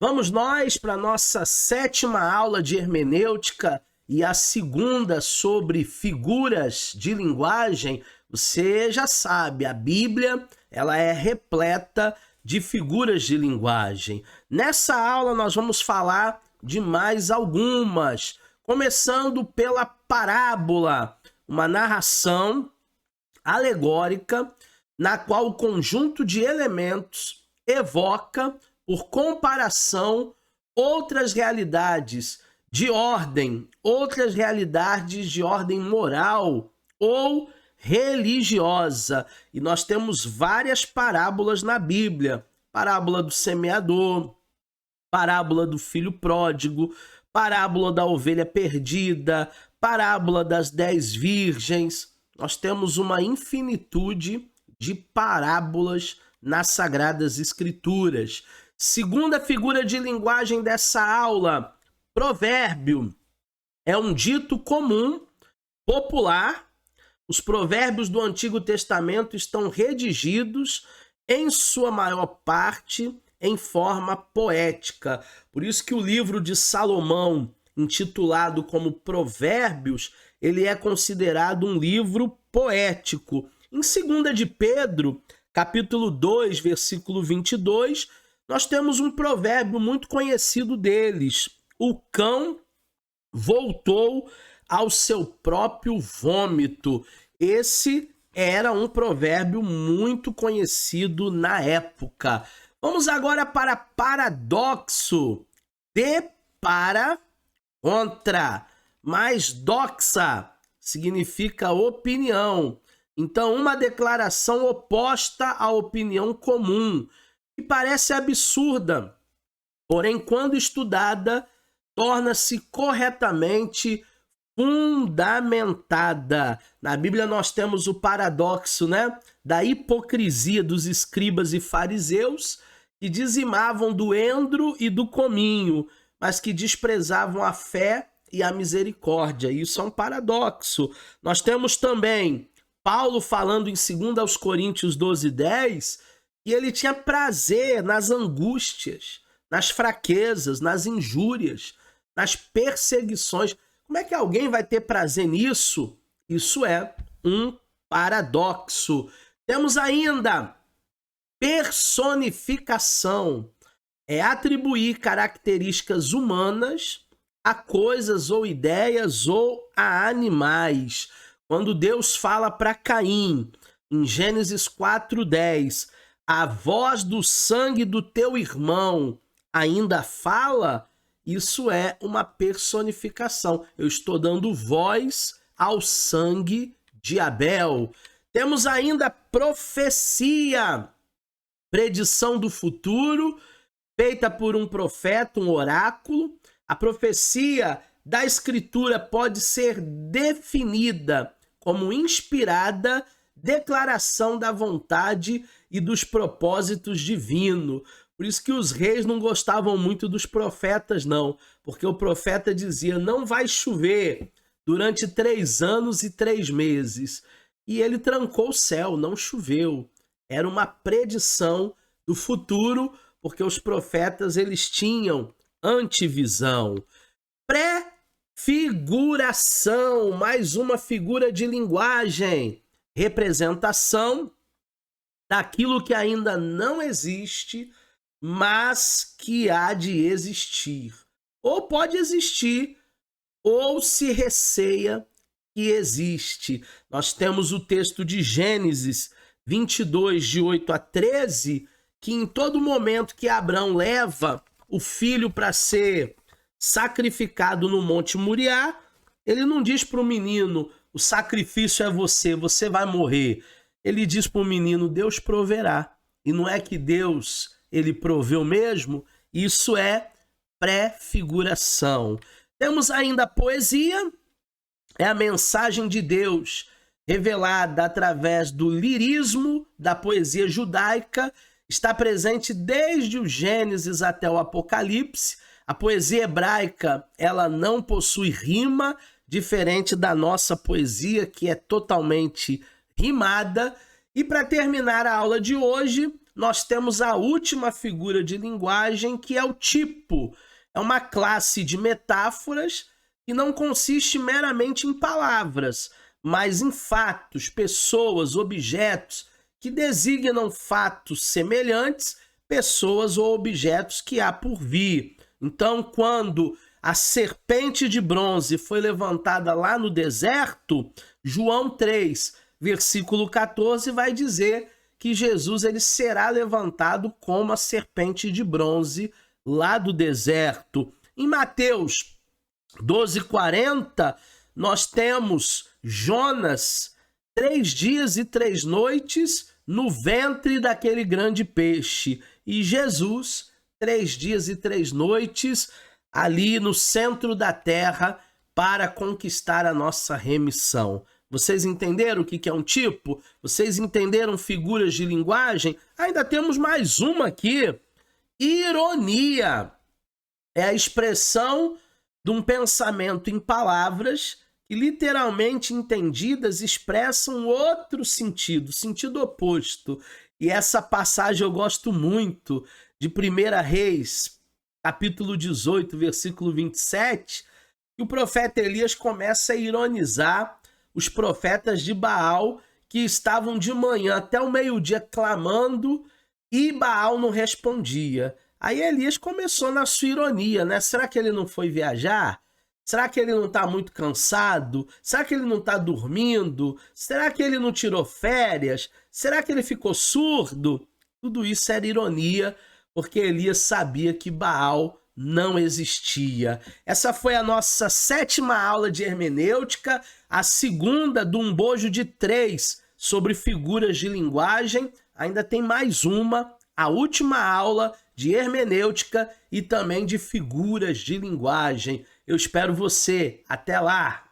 Vamos nós para a nossa 7ª aula de hermenêutica e a segunda sobre figuras de linguagem. Você já sabe, a Bíblia ela é repleta de figuras de linguagem. Nessa aula nós vamos falar de mais algumas, começando pela parábola, uma narração alegórica na qual o conjunto de elementos evoca, por comparação, outras realidades de ordem moral ou religiosa. E nós temos várias parábolas na Bíblia. Parábola do semeador, parábola do filho pródigo, parábola da ovelha perdida, parábola das 10 virgens. Nós temos uma infinitude de parábolas nas Sagradas Escrituras. Segunda figura de linguagem dessa aula, provérbio. É um dito comum, popular. Os provérbios do Antigo Testamento estão redigidos, em sua maior parte, em forma poética. Por isso que o livro de Salomão, intitulado como Provérbios, ele é considerado um livro poético. Em 2 de Pedro, capítulo 2, versículo 22, nós temos um provérbio muito conhecido deles. O cão voltou ao seu próprio vômito. Esse era um provérbio muito conhecido na época. Vamos agora para paradoxo. De para contra, mais doxa significa opinião. Então, uma declaração oposta à opinião comum, que parece absurda, porém, quando estudada, torna-se corretamente fundamentada. Na Bíblia nós temos o paradoxo, da hipocrisia dos escribas e fariseus, que dizimavam do endro e do cominho, mas que desprezavam a fé e a misericórdia. Isso é um paradoxo. Nós temos também Paulo falando em 2 Coríntios 12:10, que ele tinha prazer nas angústias, nas fraquezas, nas injúrias, nas perseguições. Como é que alguém vai ter prazer nisso? Isso é um paradoxo. Temos ainda personificação. É atribuir características humanas a coisas ou ideias ou a animais. Quando Deus fala para Caim, em Gênesis 4:10, a voz do sangue do teu irmão ainda fala, isso é uma personificação. Eu estou dando voz ao sangue de Abel. Temos ainda profecia, predição do futuro, feita por um profeta, um oráculo. A profecia da Escritura pode ser definida como inspirada declaração da vontade e dos propósitos divinos. Por isso que os reis não gostavam muito dos profetas, não. Porque o profeta dizia, não vai chover durante 3 anos e 3 meses. E ele trancou o céu, não choveu. Era uma predição do futuro, porque os profetas eles tinham antevisão. Prefiguração, mais uma figura de linguagem. Representação daquilo que ainda não existe, mas que há de existir. Ou pode existir, ou se receia que existe. Nós temos o texto de Gênesis 22, de 8 a 13, que em todo momento que Abraão leva o filho para ser sacrificado no Monte Moriá, ele não diz para o menino, o sacrifício é você, você vai morrer. Ele diz para o menino, Deus proverá. E não é que Deus, ele proveu mesmo? Isso é prefiguração. Temos ainda a poesia, é a mensagem de Deus revelada através do lirismo da poesia judaica, está presente desde o Gênesis até o Apocalipse. A poesia hebraica, ela não possui rima, diferente da nossa poesia, que é totalmente rimada. E para terminar a aula de hoje, nós temos a última figura de linguagem, que é o tipo. É uma classe de metáforas que não consiste meramente em palavras, mas em fatos, pessoas, objetos que designam fatos semelhantes, pessoas ou objetos que há por vir. Então, quando a serpente de bronze foi levantada lá no deserto, João 3, versículo 14, vai dizer que Jesus ele será levantado como a serpente de bronze lá do deserto. Em Mateus 12:40, nós temos Jonas 3 dias e 3 noites no ventre daquele grande peixe, e Jesus 3 dias e 3 noites ali no centro da terra para conquistar a nossa remissão. Vocês entenderam o que é um tipo? Vocês entenderam figuras de linguagem? Ainda temos mais uma aqui. Ironia é a expressão de um pensamento em palavras que, literalmente entendidas, expressam outro sentido, sentido oposto. E essa passagem eu gosto muito, de 1 Reis, capítulo 18, versículo 27, que o profeta Elias começa a ironizar os profetas de Baal, que estavam de manhã até o meio-dia clamando e Baal não respondia. Aí Elias começou na sua ironia, né? Será que ele não foi viajar? Será que ele não está muito cansado? Será que ele não está dormindo? Será que ele não tirou férias? Será que ele ficou surdo? Tudo isso era ironia, porque Elias sabia que Baal não existia. Essa foi a nossa 7ª aula de hermenêutica, a segunda de um bojo de 3 sobre figuras de linguagem. Ainda tem mais uma, a última aula de hermenêutica e também de figuras de linguagem. Eu espero você. Até lá!